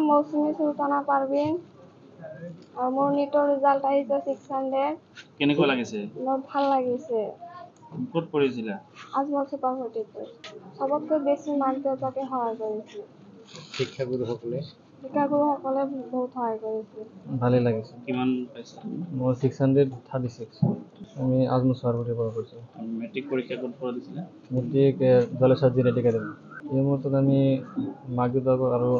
মৌসুমী Sultana Parveen R মোৰ নিটৰ result আহিছে 600 কেনেকুৱা লাগিছে মোৰ ভাল লাগিছে ক'ত পঢ়িছিলা আজমল সুপাৰফৰ্টিতে সবতকৈ বেছি মাক-দেউতাকে সহায় কৰিছে শিক্ষাগুৰুসকলে বহুত সহায় কৰিছে ভালে লাগিছে কিমান পাইছা মোৰ 636 আমি আজমল সুপাৰফৰ্টিৰ পৰা কৰিছোঁ মেট্ৰিক পৰীক্ষা ক'ত পৰা দিছিলা মেট্ৰিক জলেশ্বৰ জিনেট একাডেমি এই মুহূৰ্তত আমি মাক দেউতাকক আৰু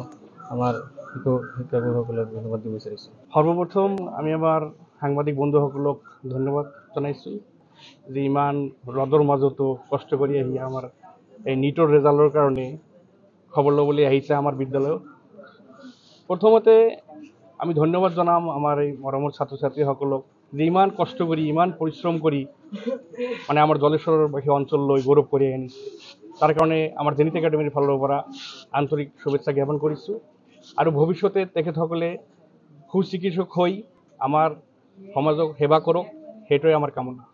আমাৰ শিক্ষাগুৰুসকলক ধন্যবাদ দিব বিচাৰিছোঁ সৰ্বপ্ৰথম আমি আমাৰ সাংবাদিক বন্ধুসকলক ধন্যবাদ জনাইছোঁ যে ইমান ৰ'দৰ মাজতো কষ্ট কৰি আহি আমাৰ এই নিটৰ ৰিজাল্টৰ কাৰণে খবৰ ল'বলৈ আহিছে আমাৰ বিদ্যালয়ত প্ৰথমতে আমি ধন্যবাদ জনাম আমাৰ এই মৰমৰ ছাত্ৰ ছাত্ৰীসকলক যে ইমান কষ্ট কৰি ইমান পৰিশ্ৰম কৰি মানে আমাৰ জলেশ্বৰবাসী অঞ্চললৈ গৌৰৱ কৰি আনিছে তাৰ কাৰণে আমাৰ জেনিট একাডেমীৰ ফালৰ পৰা আন্তৰিক শুভেচ্ছা জ্ঞাপন কৰিছোঁ আৰু ভৱিষ্যতে তেখেতসকলে সুচিকিৎসক হৈ আমাৰ সমাজক সেৱা কৰক সেইটোৱে আমাৰ কামনা